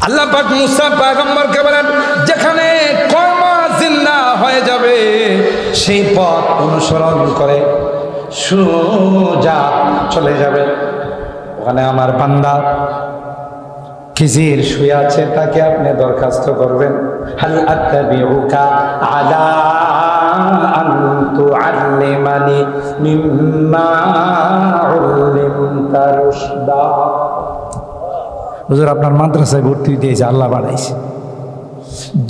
আল্লাহ পাক মুসা পয়গম্বরকে বলেন, যেখানে কয়মা জিন্দা হয়ে যাবে সেই পথ অনুসরণ করে সোজা চলে যাবে। ওখানে আমার বান্দা খিজির শুয়ে আছে, তাকে আপনি দরখাস্ত করবেন, হাল আত্তাবিউকা আলা আন তুআল্লিমানি মিম্মা উল্লিমতা রুশদা। হুজুর আপনার মাদ্রাসায় ভর্তি দিয়েছে, আল্লাহ বাড়াইছে।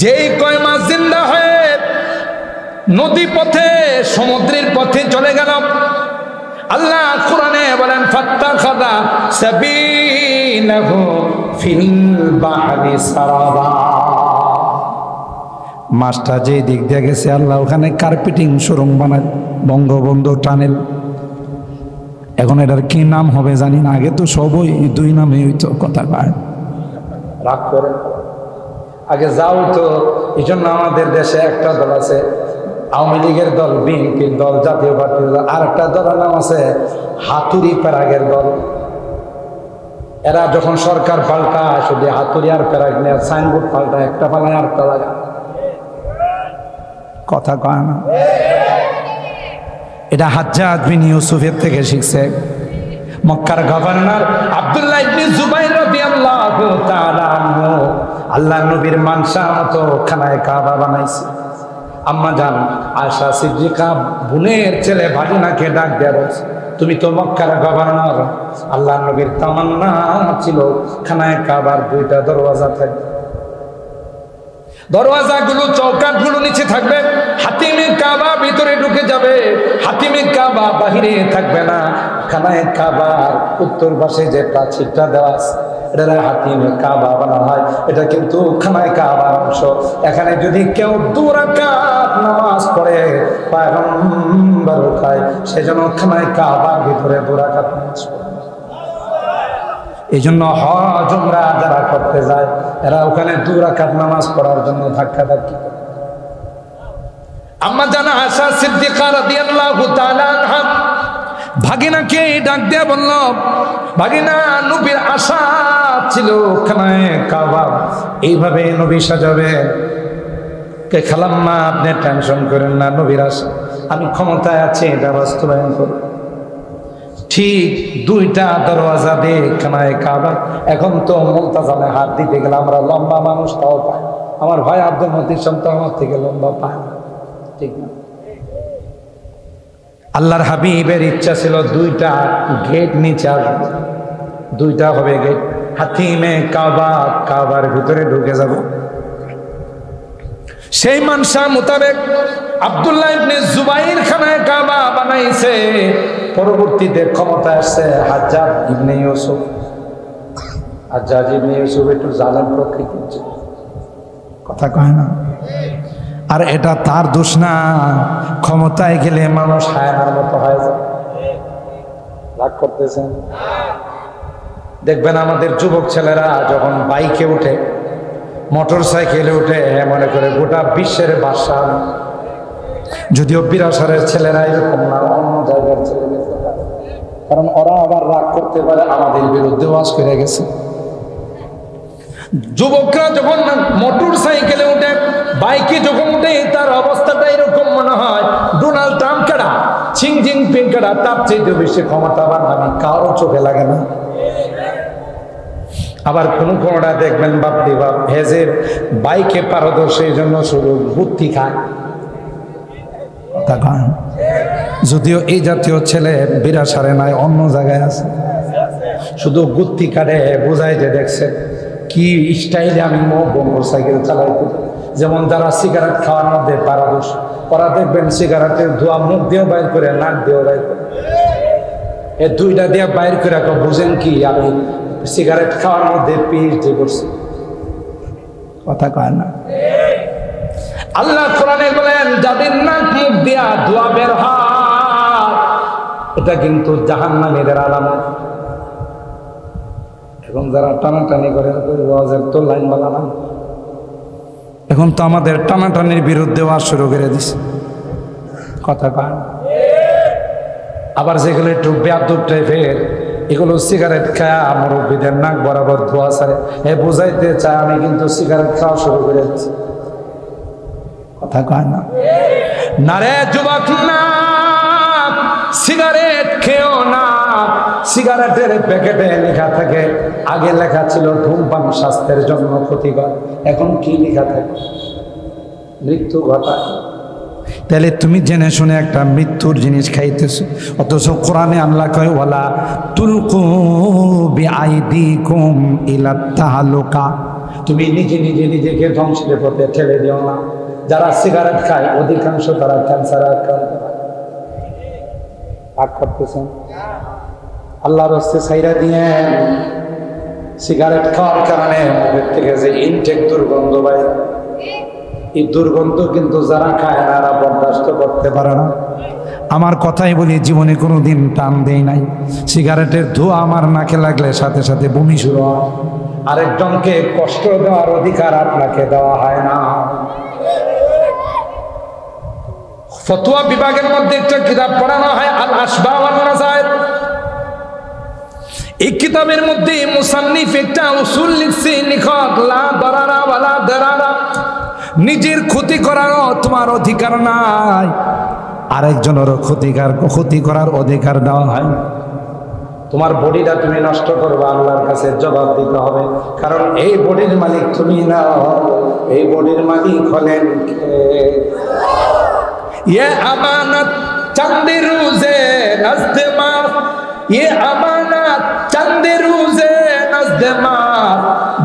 যেই কয় মাস জিন্দা হয়ে নদী পথে সমুদ্রের পথে চলে গেল, আল্লাহ কোরআনে বলেন ফাত্তাখাযা সাবিনাহু ফিল বাহরি সারাবা। মাছটা যে দিক দিয়ে গেছে আল্লাহ ওখানে কার্পেটিং সুরঙ্গ বানায়, বঙ্গবন্ধু টানেল। এখন এটার কি নাম হবে জানি না, আগে তো সবই দুই নামে হইতো, কথা কয় রাগ করে আগে যাও তো। এই জন্য আমাদের দেশে একটা দল আছে আওয়ামী লীগের দল, বিএনপির দল, জাতীয় পার্টির দল, আর একটা দলের নাম আছে হাতুড়ি প্যারাগের দল। এরা যখন সরকার পাল্টায় শুধু হাতুড়ি আর প্যারাগ নিয়ে সাইনবোর্ড পাল্টায়, একটা পালায় আর একটা লাগা, কথা কয় না। এটা হাজ্জাজ বিন ইউসুফের থেকে শিখছে। মক্কার গভর্নর আব্দুল্লাহ ইবনে জুবাইর রাদিয়াল্লাহু তাআলা আনহু আল্লাহর নবীর মানসা মতো খানায়ে কাবা বানাইছে। আম্মা জান আয়েশা সিদ্দিকা বোনের ছেলে ভাগিনাকে ডাক দেয়া বলছে, তুমি তো মক্কার গভর্নর, আল্লাহর নবীর তামান্না ছিল খানায়ে কাবার দুইটা দরওয়াজা থাকবে, দরওয়াজাগুলো চৌকাঠগুলো নিচে থাকবে, হাতিমে কাবা ভিতরে ঢুকে যাবে, হাতিমে কাবা বাহিরে থাকবে না। খানায়ে কাবার উত্তর পাশে যে প্রাচীরটা দেওয়া আছে এটা হাতিমে কাবা বানানো হয়, এটা কিন্তু খানায়ে কাবার অংশ। এখানে যদি কেউ 2 রাকাত নামাজ পড়ে পয়গম্বর খায়, সেজন্য খানায়ে কাবার ভিতরে 2 রাকাত নামাজ পড়ে। এই জন্য হজ উমরা যারা করতে যায় এরা ওখানে 2 রাকাত নামাজ পড়ার জন্য ধাক্কা ধাক্কি করে। আম্মা জানা আয়েশা সিদ্দিকা রাদিয়াল্লাহু তাআলা আনহা ভাগিনাকে ডাক দিয়ে বলল, ভাগিনা নবীর আশা ছিল খানায়ে কাবা এইভাবে নবী সাজাবে। কে খালাম্মা আপনি টেনশন করেন না, নবীর আশা আমি ক্ষমতায় আছি এটা বাস্তবায়ন করব। ঠিক 2টা দরওয়াজা দিয়ে খানায়ে কাবা। এখন তো মুলতাজামে হাত দিতে গেলে আমরা লম্বা মানুষ তাও পাই, আমার ভাই আব্দুল মতিন সন্তান আমার থেকে লম্বা পায় না, ঠিক না? আল্লাহর হাবিবের ইচ্ছা ছিল 2টা গেট নিচে আসবে, 2টা হবে গেট, হাতিমে কাবা কাবার ভিতরে ঢুকে যাব। সেই মানসা মোতাবেক আব্দুল্লাহ ইবনে জুবাইর খানায়ে কাবা বানাইছে। পরবর্তীতে ক্ষমতা আসছে হাজ্জাজ ইবনে ইউসুফ। হাজ্জাজ ইবনে ইউসুফ একটু জালেম প্রকৃতির ছিল, কথা কয় না। আর এটা তার দোষ না, ক্ষমতায় গেলে মানুষ হায়নার মতো হয়ে যায়। রাগ করতেছেন? দেখবেন আমাদের যুবক ছেলেরা যখন বাইকে উঠে, মোটর সাইকেলে উঠে, মনে করে গোটা বিশ্বের বাদশা। যদিও বিরাসারের ছেলেরা এরকম না, অন্য জায়গার ছেলেরা, কারণ ওরা আবার রাগ করতে পারে, আমাদের বিরুদ্ধে ওয়াজ করে গেছে। যুবকরা যখন মোটর সাইকেলে উঠে, বাইকে যখন উঠে, তার অবস্থাটা এরকম মনে হয় ডোনাল্ড ট্রাম্প কেডা, ছিং জিনপিং কেডা, তার চেয়ে বেশি ক্ষমতাবান আমি কারো চোখে লাগে না। আবার কোনটা দেখবেন বাপরে বাপ হেজের বাইকে পারদর্শী, এই জন্য শুধু বুদ্ধি খায়। যদিও এই জাতীয় ছেলে বিরাসারে নাই, অন্য জায়গায় আছে, শুধু গুত্তি কাটে, বোঝায় যে দেখছে কি স্টাইলে আমি মোটর সাইকেল চালাই। যেমন যারা সিগারেট খাওয়ার মধ্যে পারদর্শী, ওরা দেখবেন সিগারেটের ধোঁয়া মুখ দিয়েও বাইর করে, নাক দিয়েও বাইর করে, এই 2টা দিয়ে বাইর করে বুঝেন কি আমি সিগারেট খাওয়ার মধ্যে পিএইচডি করছি, কথা কয় না। আল্লাহ কোরআনে বলেন যাদের নাক মুখ দিয়া ধোঁয়া বের হয় এটা কিন্তু জাহান্নামীদের আলামত। এখন যারা টানাটানি করে ওয়াজের তো লাইন বানালাম, এখন তো আমাদের টানাটানির বিরুদ্ধে ওয়াজ শুরু করে দিছে, কথা কয়। আবার যেগুলো একটু বেয়াদব টাইপের এগুলো সিগারেট খায় মুরব্বীদের নাক বরাবর ধোয়া ছাড়ে। এ বুঝাইতে চায় আমি কিন্তু সিগারেট খাওয়া শুরু করে দিচ্ছি। কথা কয় না? না রে যুবক, না, সিগারেট খেও না। সিগারেটের প্যাকেটে লেখা থাকে, আগে লেখা ছিল ধূমপান স্বাস্থ্যের জন্য ক্ষতিকর, এখন কি লেখা থাকে? মৃত্যু ঘটায়। তাহলে তুমি জেনে শুনে একটা মৃত্যুর জিনিস খাইতেছো, অথচ কোরআনে আল্লাহ কয় ওয়ালা তুলকু বিআইদিকুম ইলা তাহালুকা, তুমি নিজে নিজে নিজেকে ধ্বংসের পথে ঠেলে দিও না। যারা সিগারেট খায় অধিকাংশ তারা ক্যান্সার আক্রান্ত। রাগ করতেছেন? আল্লাহর রাস্তায় ছাইরা দিয়ে সিগারেট খাওয়ার কারণে মুখের থেকে যে ইনটেক দুর্গন্ধ পায়, এই দুর্গন্ধ কিন্তু যারা খায় না এরা বরদাস্ত করতে পারে না। আমার কথাই বলি, জীবনে কোনো দিন টান দেই নাই। সিগারেটের ধোঁয়া আমার নাকে লাগলে সাথে সাথে বমি শুরু হয়। আরেকজনকে কষ্ট দেওয়ার অধিকার আপনাকে দেওয়া হয় না। ফতোয়া বিভাগের মধ্যে একটা কিতাব পড়ানো হয়, আল আসবা ওয়ান নাযায়ের। এই কিতাবের মধ্যে মুসান্নিফ একটা উসুল লিখছে, লিখক লা দারারা ওয়ালা দারারা, নিজের ক্ষতি করার তোমার অধিকার নাই, আরেকজনেরও ক্ষতি করার অধিকার দেওয়া হয়। তোমার বডিটা তুমি নষ্ট করবে, আল্লাহর কাছে জবাব দিতে হবে, কারণ এই বডির মালিক তুমি না, এই বডির মালিক হলেন কে? ये अमानत चंद रोजे नज़्द माँ, ये अमानत चंद रोजे नज़्द माँ,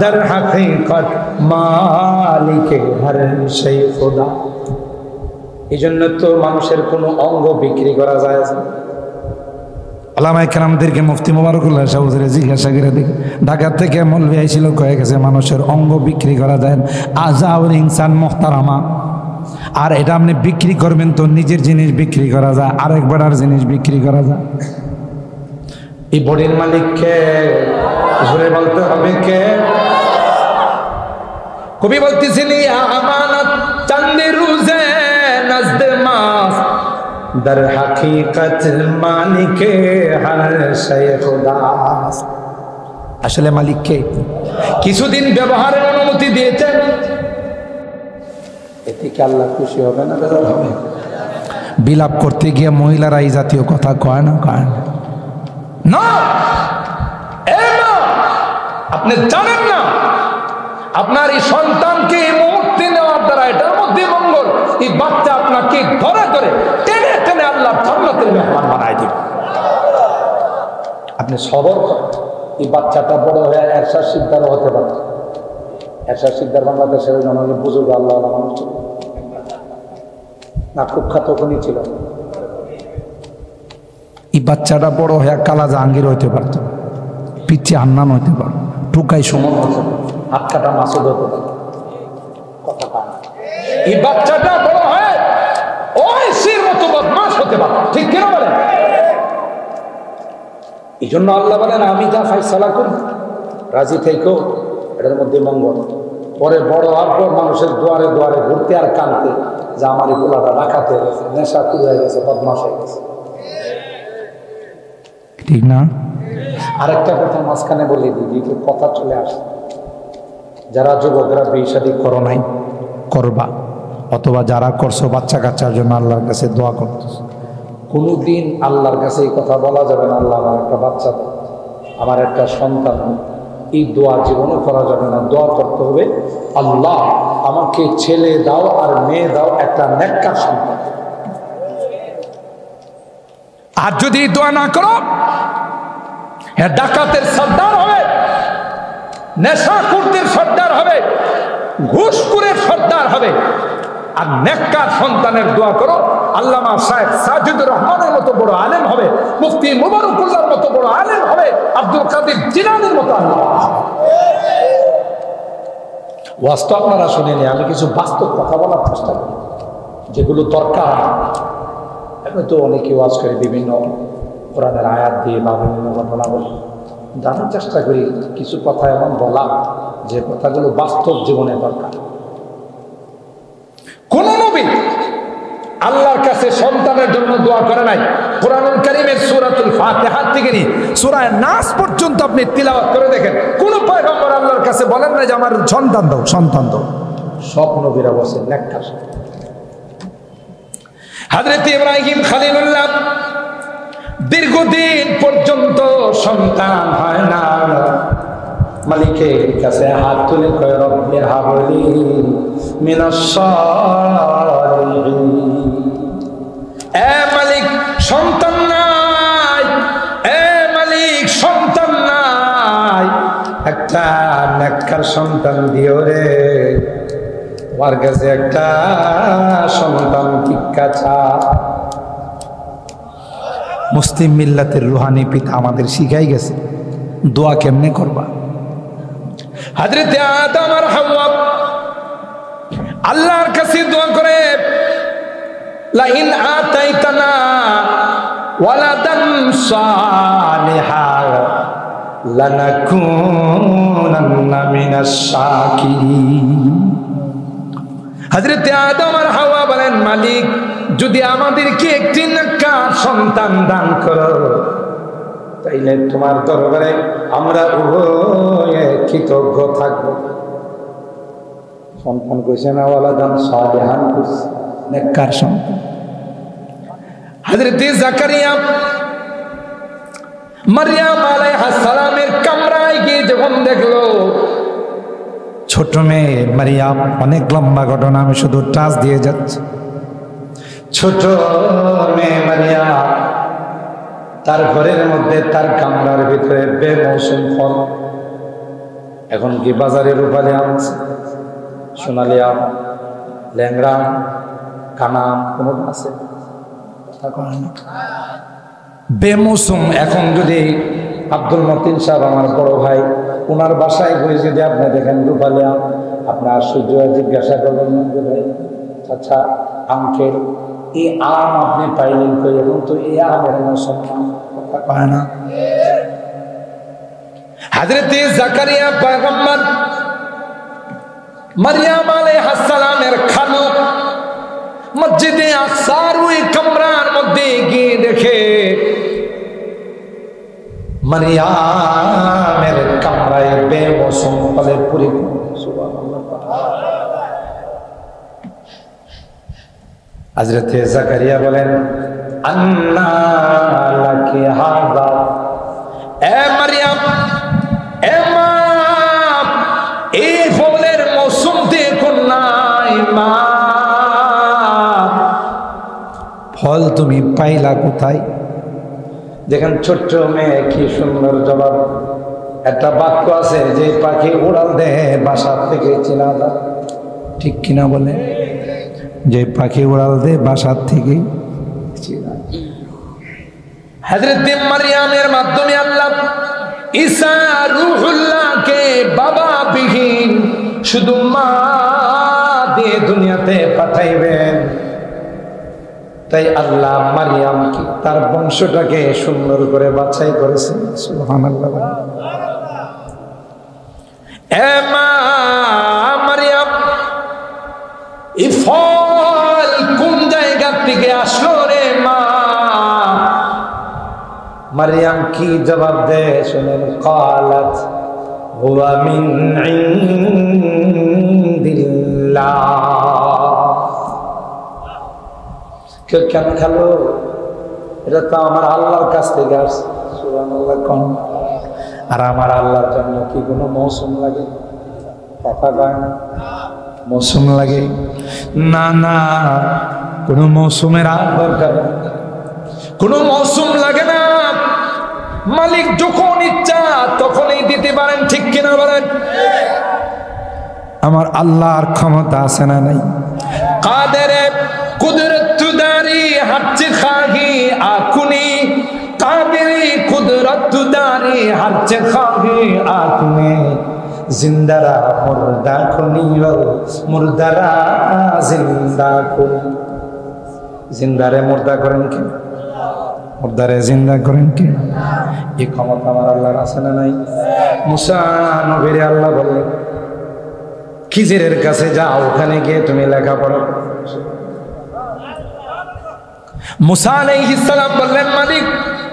दर हकीकत मालिक हर शै खुदा। এই জন্য তো মানুষের কোনো অঙ্গ বিক্রি করা যায় না। আলামায়ে কেরামদেরকে মুফতি মোবারকুল্লাহ সাহেবের জিজ্ঞাসা করে দেখি, ঢাকা থেকে মৌলভী আইছিল, কয়ে গেছে মানুষের অঙ্গ বিক্রি করা যায় না। আজাউল ইনসান মুহতারামা, আর এটা আপনি বিক্রি করবেন তো নিজের জিনিস বিক্রি করা যায়, আরেক বেড়ার জিনিস বিক্রি করা যায়। এই বডির মালিককে জোরে বলতে হবে কে? কবি বলতেছিলি আমানত চাঁদে রোজে নজদ মাস, দর হাকিকত মালিকে হর শৈ খুদা। আসলে মালিক কে? কিছুদিন ব্যবহারের অনুমতি দিয়েছেন, এতে কি আল্লাহ খুশি হবে না বেজার হবে? বিলাপ করতে গিয়ে মহিলারা এই জাতীয় কথা কয় না, কয় না। আপনি জানেন না আপনার এই সন্তানকে এই মুহূর্তে নেওয়ার দ্বারা এটার মধ্যে মঙ্গল, এই বাচ্চা আপনাকে ধরে ধরে টেনে টেনে আল্লাহ জান্নাতের মেহমান বানায় দিবে। আপনি সবর করেন, এই বাচ্চাটা বড় হয়ে এরশাদ সিকদারও হতে পারে। এরশাদ সিকদার বাংলাদেশের জনগণের বুজুর্গ আল্লাহ মানুষ ছিল না, কুখ্যাত খনি ছিল। এই বাচ্চাটা বড় হয়ে কালা জাহাঙ্গীর হইতে পারত, পিচ্ছে হান্নান হইতে পারত, টুকাই সুমন হতে পারত, হাত কাটা মাসুদ হতে পারত। কথা পায় না। এই বাচ্চাটা বড় হয়ে ওইসির মতো বদমাশ হতে পারত, ঠিক কিনা বলেন? এই জন্য আল্লাহ বলেন আমি যা ফাইসালা করি রাজি থেকেও এটার মধ্যে মঙ্গল। পরে বড় আব্বর মানুষের দুয়ারে দুয়ারে ঘুরতে আর কানতে যে আমার এই পোলাটা ডাকাত হয়ে গেছে, নেশা শুরু হয়ে গেছে, বদমাশ হয়ে গেছে, ঠিক না? আরেকটা কথা মাঝখানে বলে দিদি, একটু কথা চলে আসে, যারা যুবকরা বিয়ে শাদী করো নাই, করবা, অথবা যারা করছো বাচ্চা কাচ্চার জন্য আল্লাহর কাছে দোয়া করতেছ, কোনোদিন আল্লাহর কাছে এই কথা বলা যাবে না আল্লাহ আমার একটা বাচ্চা দাও, আমার একটা সন্তান, এই দোয়া জীবনও করা যাবে না। দোয়া করতে হবে আল্লাহ আমাকে ছেলে দাও আর মেয়ে দাও, একটা নেককার সন্তান। আর যদি দোয়া না করো, হ্যাঁ ডাকাতের সর্দার হবে, নেশাখোরদের সর্দার হবে, ঘুষখোরের সর্দার হবে। আর নেককার সন্তানের দোয়া করো, আল্লামা শায়েখ সাজিদুর রহমানের মতো বড় আলেম হবে, মুফতি মুবারকুল্লাহর মতো বড় আলেম হবে, আব্দুল কাদের জিলানীর মতো আলেম। ওয়াজ তো আপনারা শুনেনি, আমি কিছু বাস্তব কথা বলার চেষ্টা করি যেগুলো দরকার। এখন তো অনেকে ওয়াজ করে বিভিন্ন কোরআনের আয়াত দিয়ে বা বিভিন্ন ঘটনা বলে, জানার চেষ্টা করি কিছু কথা এমন বলা যে কথাগুলো বাস্তব জীবনে দরকার। কোন নবী আল্লাহর কাছে কাছে সন্তানের জন্য দোয়া করে নাই। কোরআনুল কারীমের সূরাতুল ফাতিহা থেকে নিয়ে সূরা নাস পর্যন্ত আপনি তিলাওয়াত করে দেখেন, কোন পয়গম্বর আল্লাহর কাছে বলেন না যে আমার সন্তান দাও, সন্তান দাও। সব নবীরা বলেন নেককার। হযরত ইব্রাহিম খলিলুল্লাহ দীর্ঘদিন পর্যন্ত সন্তান হয় না, মালিকের কাছে হাত তুলে কয় রব্বি হাবলি মিনাস সালিহিন। এ মালিক সন্তান নাই, এ মালিক সন্তান নাই, একটা নেককার সন্তান দিও রে, তোমার কাছে একটা সন্তান ভিক্ষা চা। মুসলিম মিল্লাতের রুহানি পিতা আমাদের শিখাই গেছে দোয়া কেমনে করবা। হযরত আদম আর হাওয়া আল্লাহর কাছে দোয়া করে, লা ইন আতাইতানা ওয়ালাদান সালিহা লানাকুনান্না মিনাস শাকিরিন। হযরত আদম আর হাওয়া বলেন, মালিক যদি আমাদেরকে একটি নেককার সন্তান দান করো, তাইলে তোমার দরবারে আমরা উভয়ে কৃতজ্ঞ থাকবো। সন্তান কইছে না, ওয়ালাদান সালিহান কইছে, নেককার সন্তান। হযরত জাকারিয়া মারইয়াম আলাইহিস সালামের কামরায় গিয়ে যখন দেখলো ছোট মেয়ে মারইয়াম, অনেক লম্বা ঘটনা, আমি শুধু টাচ দিয়ে যাচ্ছি। ছোট মেয়ে মারইয়াম তার ঘরের মধ্যে তার কামরার ভিতরে বেমৌসুম ফল, এখন কি বাজারে রূপালি আম আছে, সোনালি আম, ল্যাংড়া আম, কানা আম কোনটা আছে? বেমৌসুম। এখন যদি আব্দুল মতিন সাহেব আমার বড় ভাই, ওনার বাসায় গিয়ে যদি আপনি দেখেন রূপালি আম, আপনি আশ্চর্য জিজ্ঞাসা করবেন, ভাই আচ্ছা আঙ্কেল এই আম আপনি পাইলেন কই? এখন তো এই আমের মৌসুম পায় না। হযরত জাকারিয়া পয়গম্বর মারইয়াম আলাইহিস সালামের খালু মসজিদে আকসার ওই কামরার মধ্যে গিয়ে দেখে মারইয়ামের কামরায় বেমৌসুম ফলে পরিপূর্ণ। সুবহানাল্লাহ। হযরত জাকারিয়া বলেন, আন্না লাকি হাযা, এ মারইয়াম, এ মা, এই ফলের মৌসুম দেখুন নাই মা, ফল তুমি পাইলা কোথায়? দেখেন ছোট্ট মেয়ে কি সুন্দর জবাব। একটা বাক্য আছে যে পাখি উড়াল দেয় বাসা থেকে চেনা যায়, ঠিক কিনা বলে? যে পাখি উড়াল দেয় বাসার থেকে চেনা। হযরত মারইয়ামের মাধ্যমে আল্লাহ ঈসা রূহুল্লাহকে বাবা বিহীন শুধু মা দিয়ে দুনিয়াতে পাঠাইবেন। তাই আল্লাহ মারইয়ামকে তার বংশটাকে সুন্দর করে বাছাই করেছেন। সুবহানাল্লাহ। এ মা মারইয়াম, এই ফল কোন জায়গা থেকে আসলো রে মা? মারইয়াম কি জবাব দেয় শুনেন, ক্বালাত হুয়া মিন ইনদিল্লাহ। কেন খেলো? এটা তো আমার আল্লাহর কাছ থেকে আসছে। সুবহানাল্লাহ। কোন আর আমার আল্লাহর জন্য কি কোনো মৌসুম লাগে? কথা কয় না, মৌসুম লাগে না? না, কোনো মৌসুমের আর দরকার, কোনো মৌসুম লাগে না। মালিক যখন ইচ্ছা তখনই দিতে পারেন, ঠিক কিনা বলেন? আমার আল্লাহর ক্ষমতা আছে না নাই? কাদেরে কুদরতদারি হারচে খাহি আকুনি, কাদেরে কুদরতদারি হারচে খাহি আকুনি, জিন্দারা মুর্দা খুনি মুর্দারা জিন্দা খুনি। জিন্দারে মুর্দা করেন কি? মুর্দারে জিন্দা করেন কি? এই ক্ষমতা আমার আল্লাহর আছে না নাই? মুসা নবীরে আল্লাহ বললেন, খিজিরের কাছে যাও, ওখানে গিয়ে তুমি লেখাপড়া। মুসা আলাইহিস সালাম বললেন, মালিক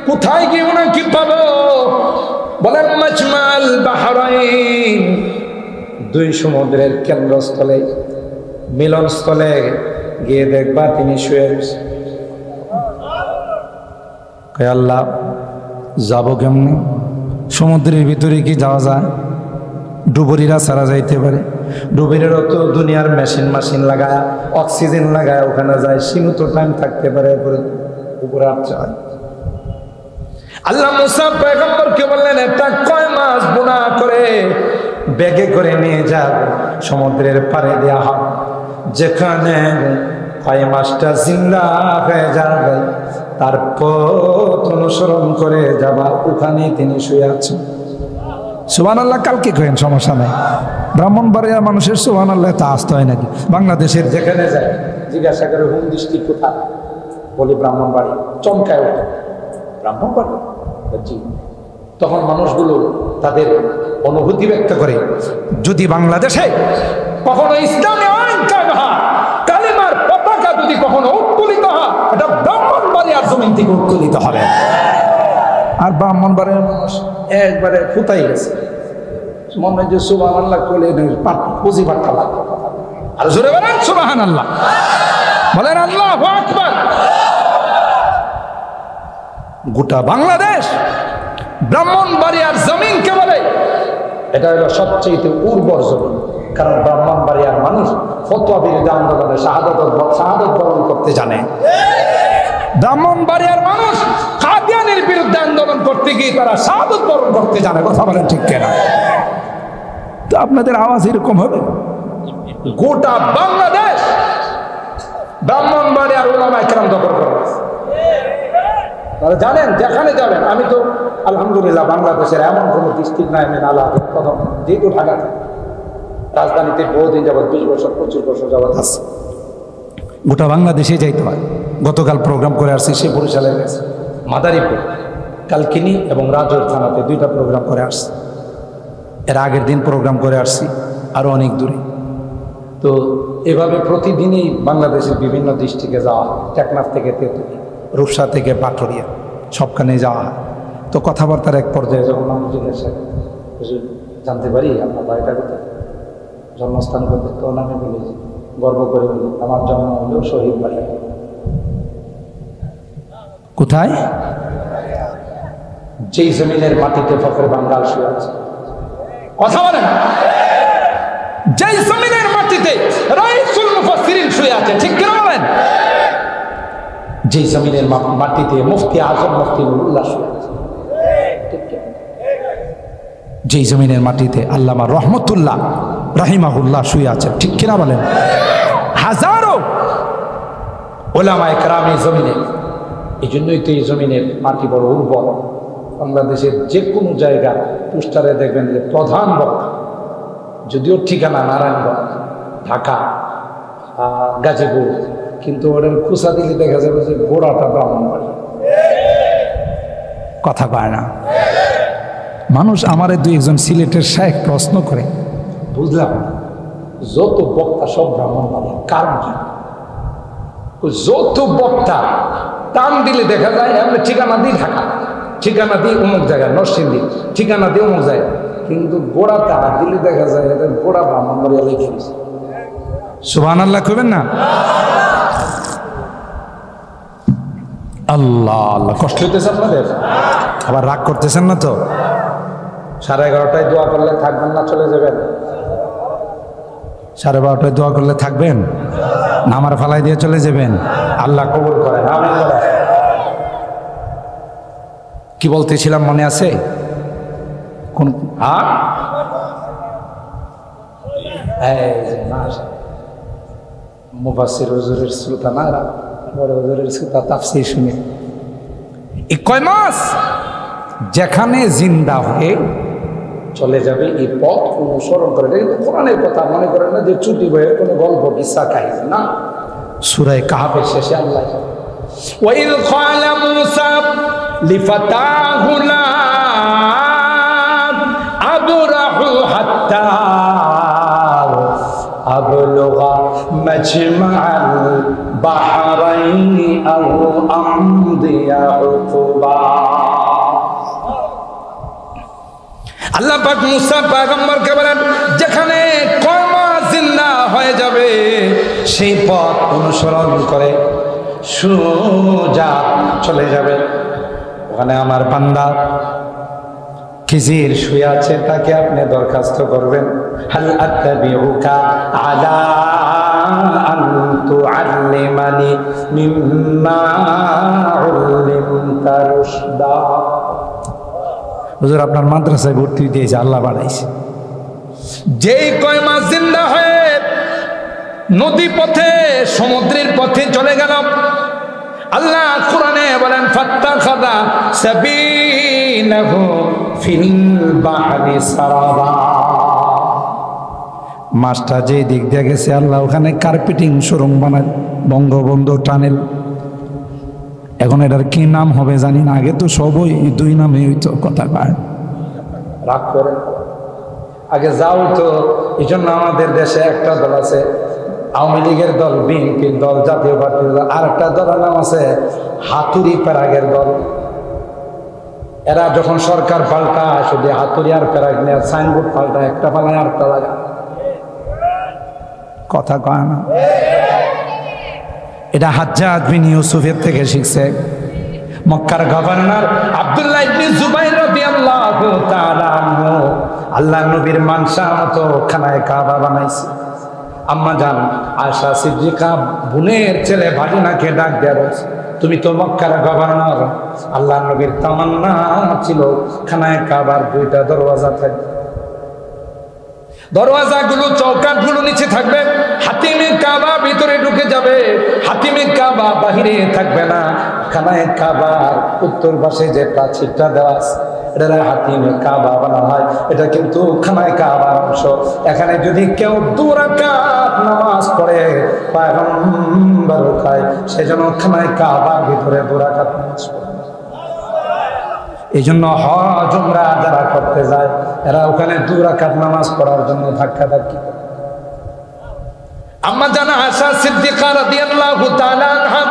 কোথায় গিয়ে ওনাকে পাবো? বলেন মাজমাল বাহরাইন, দুই সমুদ্রের কেন্দ্রস্থলে, মিলনস্থলে গিয়ে দেখবা তিনি শুয়ে রয়েছে। আল্লাহ যাব কেমনি? সমুদ্রের ভিতরে কি যাওয়া যায়? ডুবুরিরা ছাড়া যাইতে পারে। ডুবুরিরও তো দুনিয়ার মেশিন লাগায়, অক্সিজেন লাগায় ওখানে যায়, সীমিত টাইম থাকতে পারে, উপরে আসতে হয়। আল্লাহ মুসা পয়গম্বরকে বললেন, একটা কয় মাছ বোনা করে ব্যাগে করে নিয়ে যাব, সমুদ্রের পাড়ে দেওয়া হয়, যেখানে কয় মাছটা জিন্দা হয়ে যাবে তার পথ অনুসরণ করে যাবা, ওখানে তিনি শুয়ে আছেন। সুবহানাল্লাহ কালকে করেন, সমস্যা নাই। ব্রাহ্মণবাড়িয়ার মানুষের সুবহানাল্লাহ তা আসতে হয় নাকি? বাংলাদেশের যেখানে যায় জিজ্ঞাসা করে হোম ডিস্ট্রিক্ট কোথায়, বলি ব্রাহ্মণবাড়ি, চমকায় ওঠে ব্রাহ্মণবাড়ি। তখন মানুষগুলো তাদের অনুভূতি ব্যক্ত করে, যদি বাংলাদেশে কখনো ইসলামী আইন কায়েম হয়, কালিমার পতাকা যদি কখনো উত্তোলিত হয়, এটা ব্রাহ্মণবাড়িয়ার জমিন থেকে উত্তোলিত হবে। আর ব্রাহ্মণবাড়িয়ার মানুষ একবারে ফুতাই গেছে, মনে হয় যে সুবহানাল্লাহ করলে পুঁজি পাট্টা লাগবে। আর জোরে বলেন সুবহানাল্লাহ, বলেন আল্লাহু আকবার। গোটা বাংলাদেশ ব্রাহ্মণবাড়িয়ার জমিনকে বলে এটা হলো সবচেয়ে উর্বর জমিন, কারণ ব্রাহ্মণবাড়িয়ার মানুষ ফতোয়া বিরোধী আন্দোলনে শাহাদাত বরণ করতে জানে। ব্রাহ্মণবাড়িয়ার মানুষ কাদিয়ানীর বিরুদ্ধে আন্দোলন করতে গিয়ে তারা শাহাদাত বরণ করতে জানে। কথা বলেন ঠিক কিনা? তো আপনাদের আওয়াজ এরকম হবে। গোটা বাংলাদেশ ব্রাহ্মণবাড়িয়ার উলামায়ে কেরাম দখল করে আছে। তারা জানেন যেখানে যাবেন, আমি তো আলহামদুলিল্লাহ বাংলাদেশের এমন কোনো ডিস্ট্রিক্ট নাই আমি নালা কথা, যেহেতু ঢাকাতে রাজধানীতে বহুদিন যাবৎ 20 বছর 25 বছর যাবৎ আছে, গোটা বাংলাদেশে যাইতে হয়। গতকাল প্রোগ্রাম করে আসছি সে বরিশালের কাছে মাদারীপুর, কালকিনি এবং রাজৌর থানাতে 2টা প্রোগ্রাম করে আসছি। এর আগের দিন প্রোগ্রাম করে আসছি আরও অনেক দূরে। তো এভাবে প্রতিদিনই বাংলাদেশের বিভিন্ন ডিস্ট্রিক্টে যাওয়া হয়, টেকনাফ থেকে তেঁতুলিয়া, রূপসা থেকে পাটুরিয়া, সবখানে যাওয়া হয়। তো কথাবার্তার এক পর্যায়ে যখন আমি জিজ্ঞাসা জানতে পারি আপনার বাড়িটা কোথায়, জন্মস্থান কোথায়, তখন আমি বলি, গর্ব করে বলি আমার জন্ম হলো শহীদ বাড়ি। কোথায়? যেই জমিনের মাটিতে ফখরে বাঙ্গাল শুয়ে আছে। কথা বলেন, যেই জমিনের মাটিতে রাইসুল মুফাসসিরিন শুয়ে আছে, ঠিক কিনা বলেন? যেই জমিনের মাটিতে মুফতি আজম মুফতি নুরুল্লাহ শুয়ে আছে, যেই জমিনের মাটিতে আল্লামা রহমতুল্লাহ রাহিমাহুল্লাহ শুয়ে আছে, ঠিক কিনা বলেন? হাজারো উলামায়ে কেরাম এই জমিনে। এই জন্যই তো এই জমিনের মাটি বড় উর্বর। বাংলাদেশের যে কোনো জায়গা পোস্টারে দেখবেন যে প্রধান বক্তা, যদিও ঠিকানা নারায়ণগঞ্জ, ঢাকা, গাজীপুর, কিন্তু ওদের খুসা দিলে দেখা যাবে যে গোড়াটা ব্রাহ্মণবাড়ি। কথা পায় না মানুষ। আমার 2-1 সিলেটের শায়েখ প্রশ্ন করে, বুঝলাম যত বক্তা সব ব্রাহ্মণবাড়ি, কারণ কি? যত বক্তা টান দিলে দেখা যায় আমরা ঠিকানা দিই ঢাকা, ঠিকানা দিই অমুক জায়গায় নরসিংদী, ঠিকানা দিই অমুক জায়গায়, কিন্তু গোড়াটা দিলে দেখা যায় এদের গোড়া ব্রাহ্মণবাড়িয়া লিখে দিচ্ছে। সুবহানাল্লাহ কইবেন না? আল্লাহ আল্লাহ, কষ্ট হইতেছে আপনাদের? আবার রাগ করতেছেন না তো? 11:30টায় দোয়া করলে থাকবেন না চলে যাবেন? 12:30টায় দোয়া করলে থাকবেন, নামার ফালাই দিয়ে চলে যাবেন? আল্লাহ কবুল করেন, আমিন বলেন। কি বলতেছিলাম মনে আছে? কোন মুফাসসির হুজুরের শ্রোতা না, বড় হুজুরের শ্রোতা, তাফসীর শুনে এই কয় মাস যেখানে জিন্দা হয়ে চলে যাবে এই পথ অনুসরণ করে। কিন্তু কোরআনের কথা মনে করেন না যে ছুটি বইয়ের কোনো গল্প কিসসা কাহিনী না। সূরা কাহফের শেষে আল্লাহ ওয়াইল ক্বালা মূসা লিফাতাহু লা আবরাহু হাত্তা আবলুগা মাজমাআল বাহরাইনি আও আমদিয়া উকুবা। আল্লাহ পাক মুসা পয়গম্বরকে বলেন, যেখানে কওমা জিন্দা হয়ে যাবে সেই পথ অনুসরণ করে সোজা চলে যাবে। ওখানে আমার বান্দা খিজির শুয়ে আছে, তাকে আপনি দরখাস্ত করবেন, হাল আত্তাবিউকা আলা আন তুআল্লিমানি মিম্মা উল্লিমতা রুশদা। হুজুর আপনার মাদ্রাসায় ভর্তি দিয়েছে, আল্লাহ বাড়াইছে। যেই কয় মাস জিন্দা হয়ে নদী পথে সমুদ্রের পথে চলে গেল, আল্লাহ কোরআনে বলেন ফাত্তাখাযা সাবিনাহু ফিল বাহরি সারাবা। মাছটা যে দিক দিয়ে গেছে আল্লাহ ওখানে কার্পেটিং সুরঙ্গ বানায়, বঙ্গবন্ধু টানেল। এখন এটার কি নাম হবে জানি না, আগে তো সবই দুই নামে হইতো, কথা কয় রাগ করে আগে যাও তো। এই জন্য আমাদের দেশে একটা দল আছে আওয়ামী লীগের দল, বিএনপির দল, জাতীয় পার্টির দল, আর একটা দলের নাম আছে হাতুড়ি প্যারাগের দল। এরা যখন সরকার পাল্টায় শুধু হাতুড়ি আর প্যারাগ নিয়ে সাইনবোর্ড পাল্টায়, একটা পালায় আরেকটা লাগা, কথা কয় না। এটা হাজ্জাজ বিন ইউসুফের থেকে শিখছে। মক্কার গভর্নর আব্দুল্লাহ ইবনে জুবাইর রাদিয়াল্লাহু তাআলা আনহু আল্লাহর নবীর মানসা মতো খানায়ে কাবা বানাইছে। আম্মা জান আয়েশা সিদ্দিকা বোনের ছেলে ভাগিনাকে ডাক দেয়া বলছে, তুমি তো মক্কার গভর্নর, আল্লাহর নবীর তামান্না ছিল খানায়ে কাবার দুইটা দরওয়াজা থাকবে, দরওয়াজাগুলো চৌকাঠগুলো নিচে থাকবে, হাতিমে কাবা ভিতরে ঢুকে যাবে, হাতিমে কাবা বাহিরে থাকবে না। খানায়ে কাবার উত্তর পাশে যে প্রাচীরটা দেওয়া আছে এটা হাতিমে কাবা বানা হয়, এটা কিন্তু খানায়ে কাবার অংশ। এখানে যদি কেউ 2 রাকাত নামাজ পড়ে পয়গম্বর খায়, সেজন্য খানায়ে কাবার ভিতরে 2 রাকাত নামাজ পড়ে। এই জন্য হজ উমরা যারা করতে যায় এরা ওখানে 2 রাকাত নামাজ পড়ার জন্য ধাক্কা ধাক্কি। আম্মা জানা আয়েশা সিদ্দিকা রাদিয়াল্লাহু তাআলা আনহা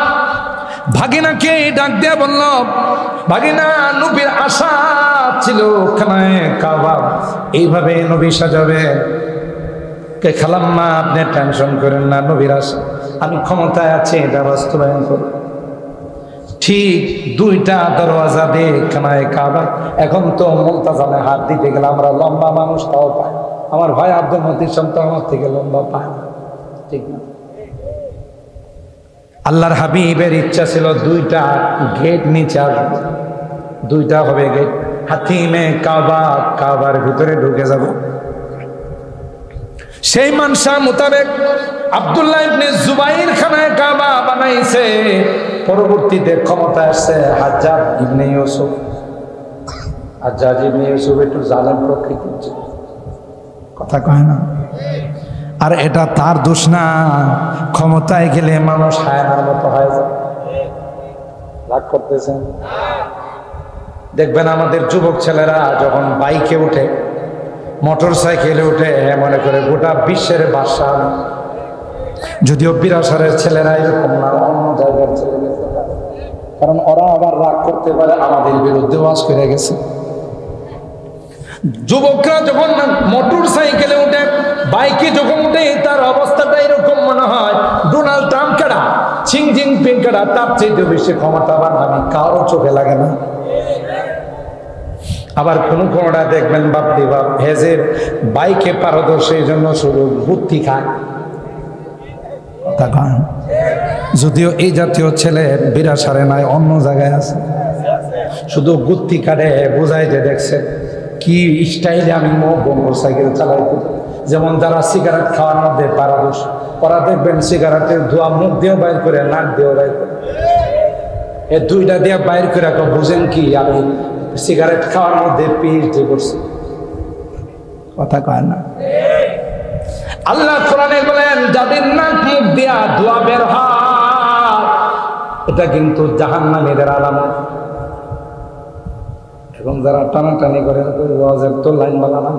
ভাগিনাকে ডাক দিয়ে বলল, ভাগিনা নবীর আশা ছিল খানায়ে কাবা এইভাবে নবী সাজাবে। কে খালাম্মা আপনি টেনশন করেন না, নবীর আশা আমি ক্ষমতায় আছি এটা বাস্তবায়ন করব। ঠিক 2টা দরওয়াজা দিয়ে খানায়ে কাবা। এখন তো মুলতাজামে হাত দিতে গেলে আমরা লম্বা মানুষ তাও পাই, আমার ভাই আব্দুল মতিন সন্তান আমার থেকে লম্বা পায় না, ঠিক না? আল্লাহর হাবিবের ইচ্ছা ছিল 2টা গেট নিচে আসবে, 2টা হবে গেট, হাতিমে কাবা কাবার ভিতরে ঢুকে যাব। সেই মানসা মোতাবেক আব্দুল্লাহ ইবনে জুবাইর খানায়ে কাবা বানাইছে। পরবর্তীতে ক্ষমতা আসছে হাজ্জাজ ইবনে ইউসুফ। হাজ্জাজ ইবনে ইউসুফ একটু জালেম প্রকৃতির ছিল, কথা কয় না। আর এটা তার দোষ না, ক্ষমতায় গেলে মানুষ হায়নার মতো হয়ে যায়। রাগ করতেছেন? দেখবেন আমাদের যুবক ছেলেরা যখন বাইকে উঠে, মোটর সাইকেলে উঠে, মনে করে গোটা বিশ্বের বাদশা। যদিও বিরাসারের ছেলেরা এরকম না, অন্য জায়গার ছেলেরা, কারণ ওরা আবার রাগ করতে পারে, আমাদের বিরুদ্ধে ওয়াজ করে গেছে। যুবকরা যখন মোটর সাইকেলে উঠে, বাইকে যখন উঠে, তার অবস্থাটা এরকম মনে হয় ডোনাল্ড ট্রাম্প কেডা, ছিং জিনপিং কেডা, তার চেয়ে বেশি ক্ষমতাবান আমি কারো চোখে লাগে না। আবার কোনটা দেখবেন বাপরে বাপ হেজের বাইকে পারদর্শী, এই জন্য শুধু বুদ্ধি খায়। যদিও এই জাতীয় ছেলে বিরাসারে নাই, অন্য জায়গায় আছে, শুধু গুত্তি কাটে, বোঝায় যে দেখছে কি স্টাইলে আমি মোটর সাইকেল চালাই। যেমন যারা সিগারেট খাওয়ার মধ্যে পারদর্শী, ওরা দেখবেন সিগারেটের ধোঁয়া মুখ দিয়েও বাইর করে, নাক দিয়েও বাইর করে, এই 2টা দিয়ে বাইর করে বুঝেন কি আমি সিগারেট খাওয়ার মধ্যে পিএইচডি করছি, কথা কয় না। আল্লাহ কোরআনে বলেন যাদের নাক মুখ দিয়া ধোঁয়া বের হয় এটা কিন্তু জাহান্নামীদের আলামত। এবং যারা টানাটানি করে ওয়াজের তো লাইন বানালাম,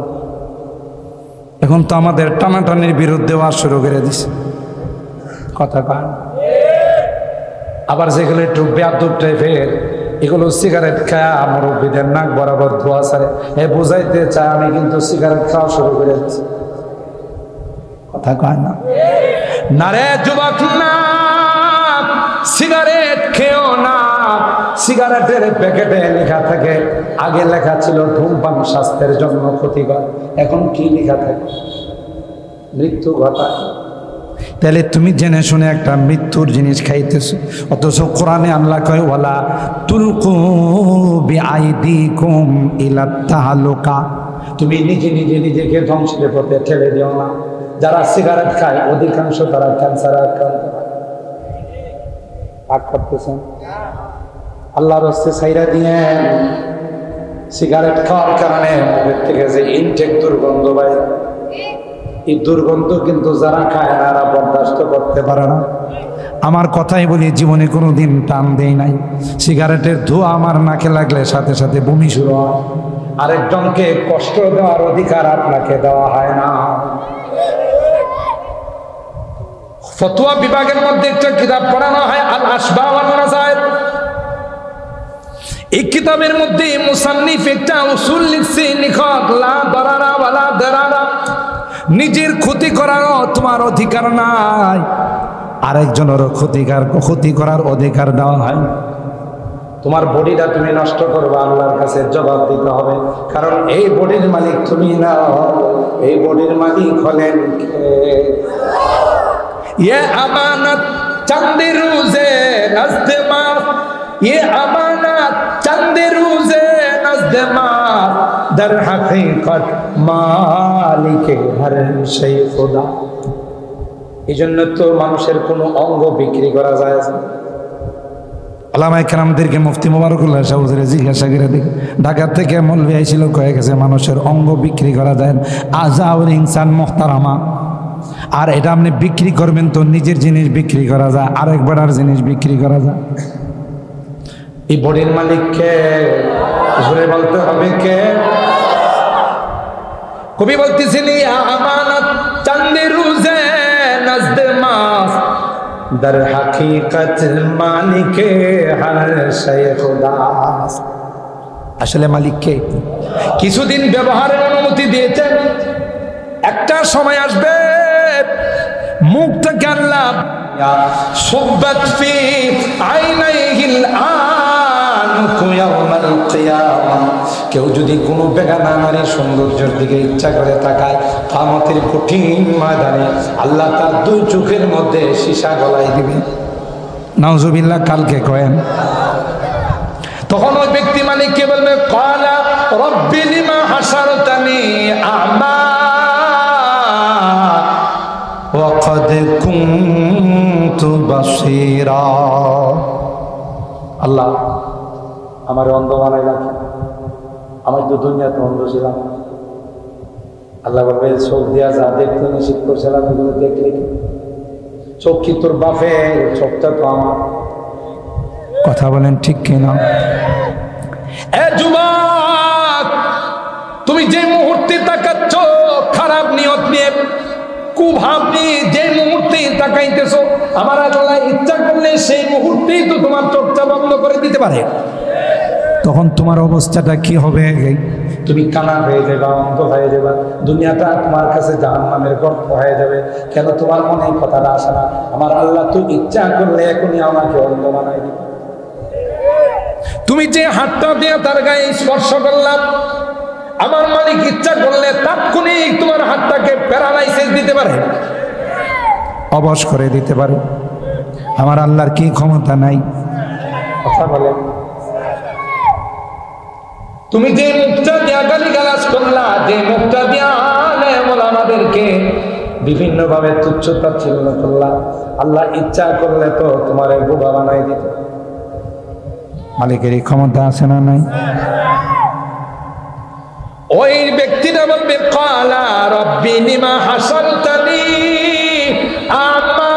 এখন তো আমাদের টানাটানির বিরুদ্ধে ওয়াজ শুরু করে দিছে, কথা কয়। আবার যেগুলো একটু বেয়াদব টাইপের, এগুলো সিগারেট খায় মুরব্বীদের নাক বরাবর ধোয়া ছাড়ে, এ বুঝাইতে চায় আমি কিন্তু সিগারেট খাওয়া শুরু করে দিচ্ছি, কথা কয় না। না রে যুবক, না, সিগারেট খেও না। সিগারেটের প্যাকেটে লেখা থাকে, আগে লেখা ছিল ধূমপান স্বাস্থ্যের জন্য ক্ষতিকর, এখন কি লেখা থাকে? মৃত্যু ঘটায়। তাহলে তুমি জেনে শুনে একটা মৃত্যুর জিনিস খাইতেছো, অথচ কোরআনে আল্লাহ কয় ওয়ালা তুলকু বিআইদিকুম ইলা তাহালুকা, তুমি নিজে নিজে নিজেকে ধ্বংসের পথে ঠেলে দিও না। যারা সিগারেট খায় অধিকাংশ তারা ক্যান্সারে আক্রান্ত। পাক করতেছেন আল্লাহর রাস্তায় ছাইরা দিয়ে। সিগারেট খাওয়ার কারণে মুখের থেকে যে ইনটেক দুর্গন্ধ পায়, এই দুর্গন্ধ কিন্তু যারা খায় তারা বরদাস্ত করতে পারে না। আমার কথাই বলি, জীবনে কোনো দিন টান দেই নাই। সিগারেটের ধোঁয়া আমার নাকে লাগলে সাথে সাথে বমি শুরু হয়। আরেকজনকে কষ্ট দেওয়ার অধিকার আপনাকে দেওয়া হয় না। ফতোয়া বিভাগের মধ্যে একটা কিতাব পড়ানো হয়, আল আসবা ওয়ান নাযায়ের। এই কিতাবের মধ্যে মুসান্নিফ একটা উসুল লিখছে, লিখক লা দারারা ওয়ালা দারারা, নিজের ক্ষতি করার তোমার অধিকার নাই, আরেকজনেরও ক্ষতি করার অধিকার দেওয়া হয়। তোমার বডিটা তুমি নষ্ট করবে, আল্লাহর কাছে জবাব দিতে হবে, কারণ এই বডির মালিক তুমি না, এই বডির মালিক হলেন কে? ये अमानत चंद रोजे नज़्द माँ, ये अमानत चंद रोजे नज़्द माँ, दर हकीकत मालिक हर शै खुदा। এই জন্য তো মানুষের কোনো অঙ্গ বিক্রি করা যায় না। আলামায়ে কেরামদেরকে মুফতি মোবারকুল্লাহ শাহ হুজুরে জিজ্ঞাসা করে দেখি, ঢাকা থেকে মৌলভী আইছিল, কয়ে গেছে মানুষের অঙ্গ বিক্রি করা যায় না। আজাউল ইনসান মুহতারামা, আর এটা আপনি বিক্রি করবেন তো নিজের জিনিস বিক্রি করা যায়, আরেক বেড়ার জিনিস বিক্রি করা যায়। এই বডির মালিককে জোরে বলতে হবে কে? কবি বলতেছিলি আমানত চাঁদে রোজে নজদ মাস, দর হাকিকত মালিকে হর শৈ খুদা। আসলে মালিক কে? কিছুদিন ব্যবহারের অনুমতি দিয়েছেন, একটা সময় আসবে মুখ থেকে আল্লাহ সুব্বাত ফি আইনাইহিল আনকু ইয়াউমাল কিয়ামা, কেউ যদি কোনো বেগানা নারীর সৌন্দর্যের দিকে ইচ্ছা করে তাকায়, কিয়ামতের কঠিন ময়দানে আল্লাহ তার দুই চোখের মধ্যে সীসা গলাই দিবে। নাউজুবিল্লাহ, কালকে কয়েন। তখন ওই ব্যক্তি মালিককে বলবে, ক্বালা রব্বি লিমা হাসারতানি আ'মা ওয়াকাদ কুনতু বাসীরা। আল্লাহ আমার অন্ধ বানাইলাম, আমি তো দুনিয়াতে অন্ধ ছিলাম। আল্লাহ বলবে, চোখ দিয়া যা দেখতে নিষেধ করছিলাম এগুলো দেখলি? চোখ কি তোর বাপের? চোখটা তো আমার। কথা বলেন ঠিক কিনা? এ যুবক, তুমি যে মুহূর্তে তাকাচ্ছ খারাপ নিয়ত নিয়ে, কুভাব নিয়ে যে মুহূর্তে তাকাইতেছো, আমার আল্লাহ ইচ্ছা করলে সেই মুহূর্তেই তো তোমার চোখটা বন্ধ করে দিতে পারে। তখন তোমার অবস্থাটা কি হবে? তুমি কানা হয়ে যাবে, অন্ধ হয়ে যাবে, দুনিয়াটা তোমার কাছে জাহান্নামের গর্ত হয়ে যাবে। কেন তোমার মনে এই কথাটা আসে না? আমার আল্লাহ তো ইচ্ছা করলে এখনই আমাকে অন্ধ বানাই দিবে। তুমি যে হাতটা দিয়ে তার গায়ে স্পর্শ করলাম, আমার মালিক ইচ্ছা করলে তাৎক্ষণিক তোমার হাতটাকে প্যারালাইসিস দিতে পারে, অবশ করে দিতে পারে। আমার আল্লাহর কি ক্ষমতা নাই? কথা বলে। তুমি যে মুখটা দিয়া গালিগালাজ করলা, যে মুখটা দিয়া আমাদেরকে বিভিন্ন ভাবে তুচ্ছ-তাচ্ছিল্য করলা, আল্লাহ ইচ্ছা করলে তো তোমার বোবা বানাই দিত। মালিকের এই ক্ষমতা আছে না নাই? ওই ব্যক্তিটা বলবে, ক্বালা রব্বি লিমা হাসারতানি আ'মা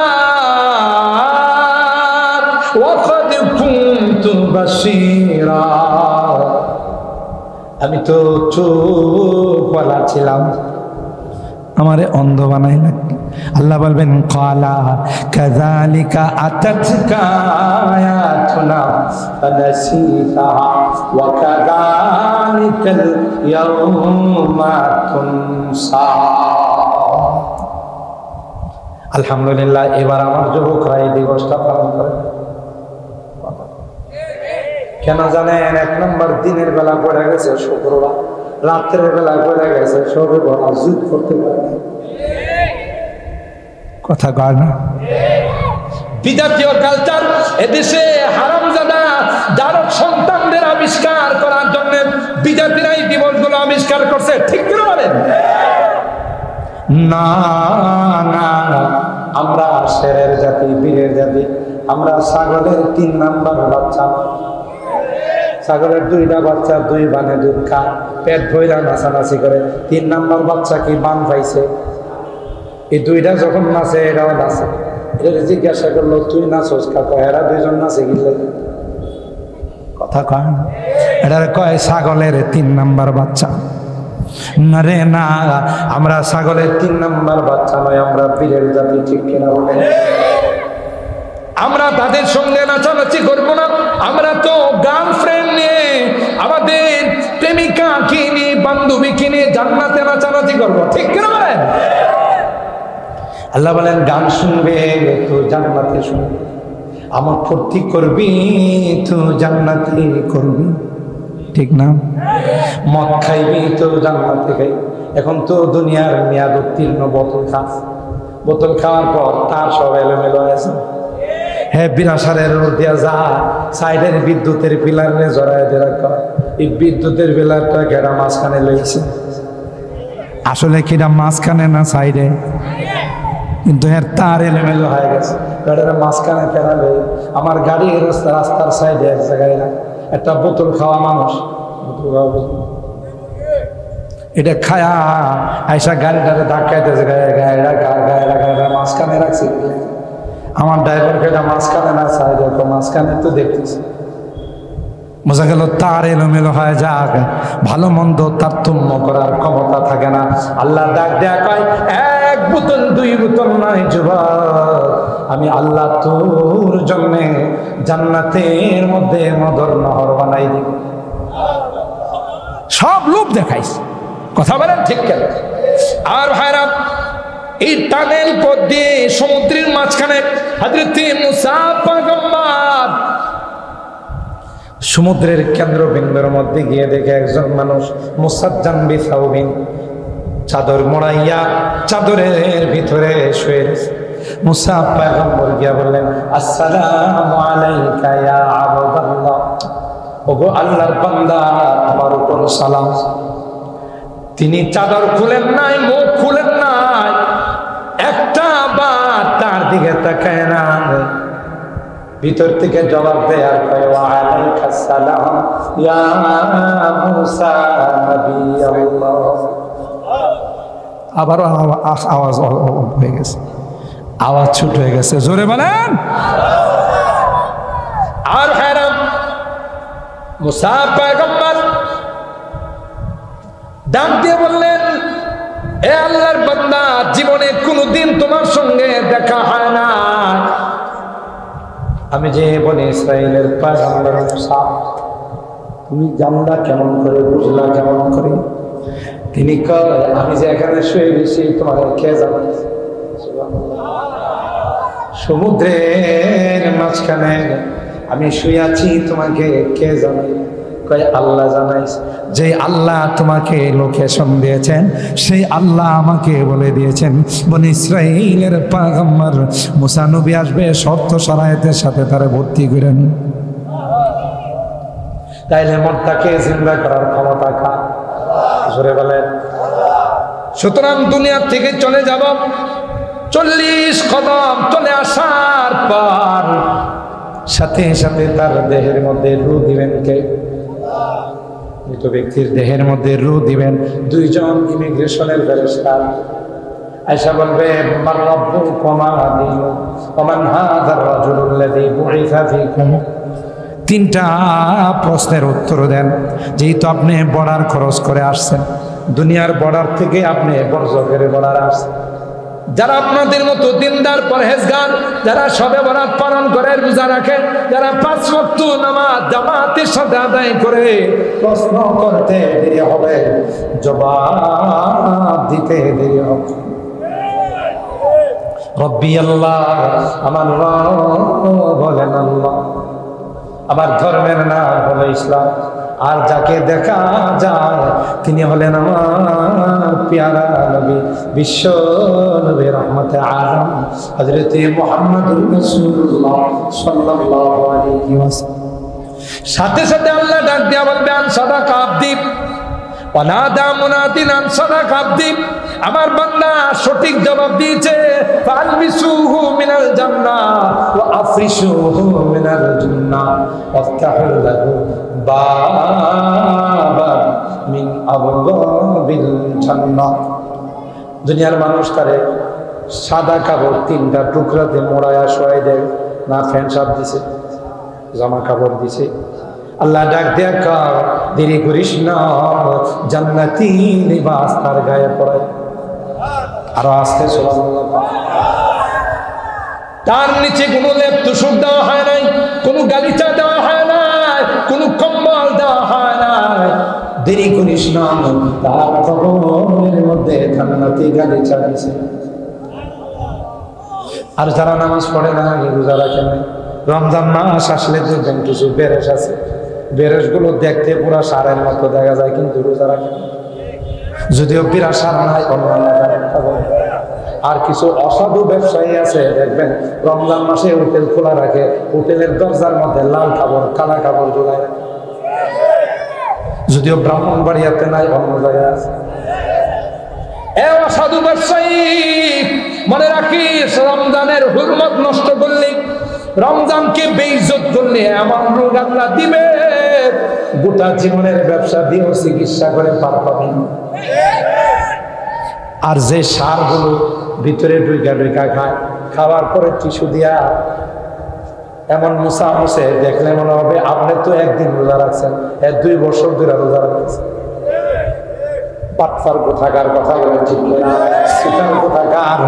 ওয়া ক্বাদ কুনতু বাসীরা। আমি তো চোখওয়ালা ছিলাম, আমারে অন্ধ বানাই না। আল্লাহ বলবেন ক্বালা কাযালিকা আতাতকা আয়াতুনা ফানাসিতাহা ওয়া কাযালিকাল ইয়াউমা তুনসা। আলহামদুলিল্লাহ, এবার আমার যুবকরা এই দিবসটা পালন করে। কেন জানেন? এক নম্বর দিনের বেলা পড়ে গেছে শুক্রবার, রাত্রের বেলা পড়ে গেছে শবে বরাত, যুদ্ধ করতে পারে কথা কয় না। বিজাতীয় কালচার এদেশে হারামজাদা জারক সন্তানদের আবিষ্কার করার জন্য বিজাতিরা এই দিবসগুলো আবিষ্কার করছে, ঠিক কি বলেন? না না, আমরা শেরের জাতি, বীরের জাতি। আমরা ছাগলের 3 নাম্বার বাচ্চা। ছাগলের 2টা বাচ্চা 2 বানে দুধ খায়, পেট ভইরা নাচানাচি করে। 3 নাম্বার বাচ্চা কি বান পাইছে? এই 2টা যখন নাচে এরাও নাচে। এটা জিজ্ঞাসা করলো তুই নাচোস কাকা? এরা 2জন নাচে গিলে কথা কয়। এটা কয় ছাগলের 3 নাম্বার বাচ্চা। না রে না, আমরা ছাগলের 3 নাম্বার বাচ্চা নয়, আমরা বীরের জাতি, ঠিক কিনা বলে? আমরা তাদের সঙ্গে নাচানাচি করবো না। আমরা তো গার্লফ্রেন্ড নিয়ে, আমাদের প্রেমিকা কিনে, বান্ধবী কিনে জান্নাতে নাচানাচি করবো, ঠিক কিনা বলেন? আল্লাহ বলেন গান শুনবে তো জান্নাতে শুনবে, আমার ফুর্তি করবি তো জান্নাতে করবি, ঠিক না? মদ খাইবি তো জান্নাতে খাই। এখন তো দুনিয়ার মেয়াদ উত্তীর্ণ বোতল খাস, বোতল খাওয়ার পর তার সব এলোমেলো আছে। হ্যাঁ, বিরাসারের রোড দিয়া যা, সাইডের বিদ্যুতের পিলারে জড়াই দিয়ে রাখা। এই বিদ্যুতের পিলারটা ঘেরা মাঝখানে লইছে, আসলে কিনা মাঝখানে না সাইডে, কিন্তু এর তার এলোমেলো হয়ে গেছে। গাড়ির মাঝখানে ফেরালে আমার গাড়ির রাস্তার সাইডে এক জায়গায় না একটা বোতল খাওয়া মানুষ, এটা খায়া আইসা গাড়িটারে ধাক্কাইতেছে, গাড়িটা মাঝখানে রাখছে। আমার ড্রাইভারকে এটা মাঝখানে না সাইডে, মাঝখানে তো দেখতেছি। বোঝা গেল তার এলোমেলো হয়ে যাক, ভালো মন্দ তারতম্য করার ক্ষমতা থাকে না। আল্লাহ ডাক দেয়া কয় 1 বোতল 2 বোতল নয় যুবক, আমি আল্লাহ তোর জন্য জান্নাতের মধ্যে মধুর নহর বানাই দিব। সব লোভ দেখাইস, কথা বলেন ঠিক কেন? আর ভাইরা, এই টানেল পথ দিয়ে সমুদ্রের মাঝখানে হযরত মুসা পয়গম্বর সমুদ্রের কেন্দ্রবিন্দুর মধ্যে গিয়ে দেখে একজন মানুষ মুসাজ্জান বিসাউবিন, চাদর মোড়াইয়া চাদরের ভিতরে শুয়ে আছে। মুসা পয়গম্বর গিয়া বললেন আসসালামু আলাইকা ইয়া আবদাল্লাহ, ওগো আল্লাহর বান্দা, তোমার উপর সালাম। তিনি চাদর খুলেন নাই, মুখ খুলেন নাই, একটা বার তার দিকে তাকায় না, ভিতর থেকে জবাব দেয় আর কয় ওয়া আলাইকাস সালাম ইয়া মুসা নবিয়াল্লাহ। আবার আওয়াজ হয়ে গেছে, আওয়াজ ছোট হয়ে গেছে, জোরে বলেন। আর হেরাম মুসা পয়গম্বর ডাক দিয়ে বললেন এ আল্লাহর বান্দা, জীবনে কোনোদিন তোমার সঙ্গে দেখা হয় না। আমি যে বনি ইসরাইলের পয়গম্বর মুসা, তুমি জানলা কেমন করে, বুঝলা কেমন করে? তিনি কয় আমি যে এখানে শুয়ে গেছি তোমার কে জানাই? সমুদ্রের মাঝখানে আমি শুয়ে আছি, তোমাকে কে জানাই? কয় আল্লাহ জানাইস। যে আল্লাহ তোমাকে লোকেশন দিয়েছেন, সেই আল্লাহ আমাকে বলে দিয়েছেন বনি ইসরাইলের পয়গম্বর মুসা নবী আসবে, শর্ত শরায়েতের সাথে তারা ভর্তি করেন। তাইলে মনটাকে জিন্দা করার ক্ষমতা কার? জোরে বলেন। সুতরাং দুনিয়া থেকে চলে যাব, 40 কদম চলে আসার পর সাথে সাথে তার দেহের মধ্যে রূহ দিবেন কে? মৃত ব্যক্তির দেহের মধ্যে রূহ দিবেন 2 জন ইমিগ্রেশনের ফেরেশতা। আয়েশা বলবে মান রাব্বুকুম ওয়া দীনুকুম ওয়া মান হাযার রাজুলুল্লাযী বুইসা ফীকুম। 3টা প্রশ্নের উত্তর দেন, যেহেতু আপনি বর্ডার খরচ করে আসছেন, দুনিয়ার বর্ডার থেকে আপনি বর্জকের বর্ডার আসছেন। যারা আপনাদের মতো দিনদার পরহেজগার, যারা শবে বরাত পালন করে, রোজা রাখে, যারা 5 ওয়াক্ত নামাজ জামাতের সাথে আদায় করে, প্রশ্ন করতে দেরি হবে, জবাব দিতে দেরি হবে। রব্বি আল্লাহ, আমার রব বলেন আল্লাহ, আমার ধর্মের নাম হলো ইসলাম, আর যাকে দেখা যায় তিনি হলেন আমার প্যারা নবী, বিশ্ব নবী রহমতে আলম হযরত মুহাম্মদুর রাসূলুল্লাহ সাল্লাল্লাহু আলাইহি ওয়াসাল্লাম। সাথে সাথে আল্লাহ ডাক দিয়া বলবেন সাদাকা আবদি, ওয়ানাদা মুনাদিন আন সাদাকা আবদি, আমার বান্দা সঠিক জবাব দিয়েছে। ফালবিসুহু মিনাল জান্নাহ ওয়া আফরিশুহু মিনাল জান্নাহ ওয়াফতাহু লাহু বাবান মিন আবওয়াবিল জান্নাহ। দুনিয়ার মানুষ তারে সাদা কাপড় 3টা টুকরাতে মোড়ায়া শোয়াই দেয় না, ফ্যান সাপ দিছে, জামা কাপড় দিছে। আল্লাহ ডাক দেখা দেরি করিস না, জান্নাতি লিবাস তার গায়ে পড়ায়। আরো আস্তে সুবহানাল্লাহ। তার নিচে কোনো লেপ তুষক দেওয়া হয় নাই, কোনো গালিচা দেওয়া হয় নাই, কোনো কম্বল দেওয়া হয় নাই। দেরি করিস না, তার কবরের মধ্যে জান্নাতি গালিচা দিছে। আর যারা নামাজ পড়ে না, রোজা রাখে না, রমজান মাস আসলে দেখবেন কিছু বেরেস আছে, বেরেস গুলো দেখতে পুরা সারের মতো দেখা যায়, কিন্তু রোজা রাখে না। যদিও বিরা সার নাই, আর কিছু অসাধু ব্যবসায়ী আছে দেখবেন রমজান মাসে হোটেল খোলা রাখে, হোটেলের দরজার মধ্যে লাল কাপড় কালা কাপড় ঝুলায় রাখে। যদিও ব্রাহ্মণবাড়িয়াতে নাই, অন্য জায়গায় আছে। অসাধু ব্যবসায়ী, মনে রাখিস রমজানের হুরমত নষ্ট করলে, রমজানকে বেইজ্জত করলে এমন রোগ আল্লাহ দিবে, গোটা জীবনের ব্যবসা দিয়েও চিকিৎসা করে পার পাবেন। আর যে সারগুলো ভিতরে ঢুইকা খায়, খাওয়ার পরে টিস্যু দিয়া এমন মুসা মুছে দেখলে মনে হবে আপনি তো একদিন রোজা রাখছেন, 2 বছর ধরে রোজা রাখছেন। পাটফার কোথাকার কথা বলে ঠিক না, সিটার কোথাকার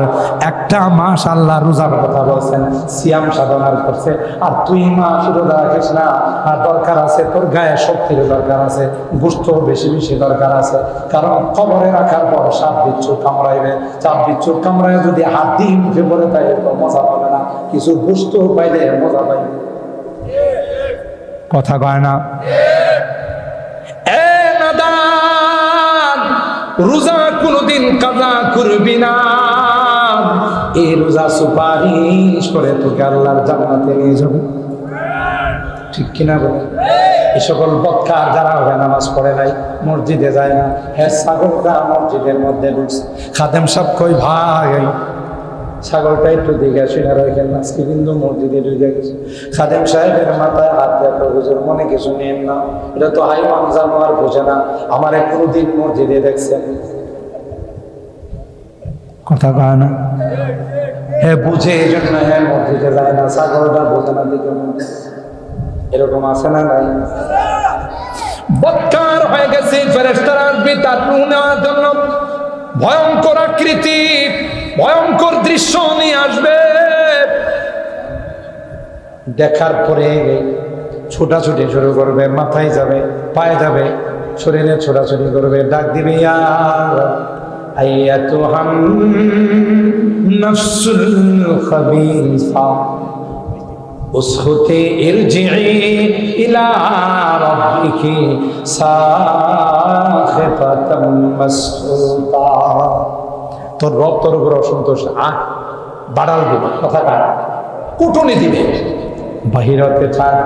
1টা মাস আল্লাহ রোজার কথা বলছেন, সিয়াম সাধনার করছে, আর 2 মাস রোজা রাখিস না। আর দরকার আছে তোর গায়ে শক্তির দরকার আছে, গোশত বেশি বেশি দরকার আছে, কারণ কবরে রাখার পর সাপ বিচ্ছু কামড়াইবে, চাপ বিচ্ছু কামড়ায় যদি হাত দিয়ে মুখে পড়ে তাই তো মজা পাবে না, কিছু গোশত পাইলে মজা পাইবে। কথা কয় না? রোজা কোনদিন কাজা করবি না, এই রোজা সুপারিশ করে তোকে আল্লাহর জান্নাতে নিয়ে যাবে। ঠিক কিনা বলে? এই সকল বদকার যারা হবে নামাজ পড়ে নাই, মসজিদে যায় না, হ্যাঁ ছাগলটা মসজিদের মধ্যে ঢুকছে। খাদেম সাহেব কই ভাই ছাগলটা একটু দেখে শুনে রাখেন, আজকে কিন্তু মসজিদে ঢুকে গেছে। খাদেম সাহেবের মাথায় হাত দেখো, হুজুর মনে কিছু নেন না, এটা তো হাইওয়ান জানোয়ার, বোঝে না, আমার কোনদিন মসজিদে দেখছেন? কথা কয় না? হ্যাঁ বুঝে, এই জন্য হ্যাঁ মসজিদে যায় না, ছাগলটা বোঝে না দিকে। এরকম আছে না নাই? বদকার হয়ে গেছে, ফেরেশতারা আসবে তার রূহ নেওয়ার জন্য, ভয়ঙ্কর আকৃতি ভয়ঙ্কর দৃশ্য নিয়ে আসবে। দেখার পরে ছোটাছুটি শুরু করবে, মাথায় যাবে, পায়ে যাবে, শরীরে ছোটাছুটি করবে, ডাক দিবে ইয়া আইয়াতুহান নাফসুল খাবিসা উসখুতি ইরজিই ইলা রাব্বিকি সাখিতাতাম মাসউতা। তোর রব তোর উপর অসন্তোষ, বাড়াল দিবে, কথা কুটুনি দিবে, বাহিরতে ছাড়।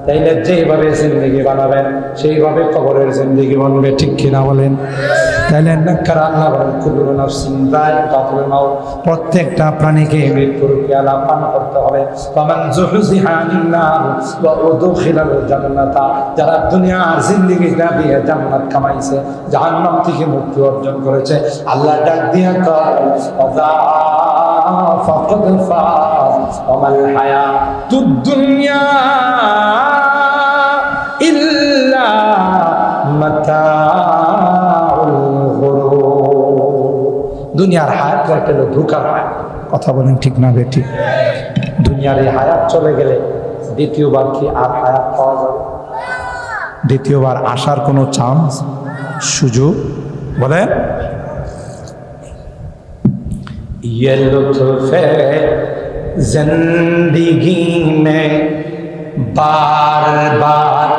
তাইলে যেভাবে জিন্দগি বানাবেন সেইভাবে কবরের জিন্দগি বানবে। ঠিক কিনা বলেন? তাইলে প্রত্যেকটা প্রাণীকে মৃত্যুর পেয়ালা পান করতে হবে। যারা দুনিয়ার জিন্দগিটা দিয়ে জান্নাত কামাইছে, জাহান্নাম থেকে মুক্তি অর্জন করেছে, আল্লাহ ডাক দিয়া কয় ফাকাদ ফাজ ওয়ামাল হায়াতুদ দুনিয়া ইল্লা মাতাউল দুনিয়ার হায়াত গেল ধোঁকার হায়াত। কথা বলেন ঠিক না বেটি? দুনিয়ার এই হায়াত চলে গেলে দ্বিতীয়বার কি আর হায়াত পাওয়া যাবে? দ্বিতীয়বার আসার কোনো চান্স, সুযোগ বলেন? ये लुत्फ़ ज़िंदगी में बार बार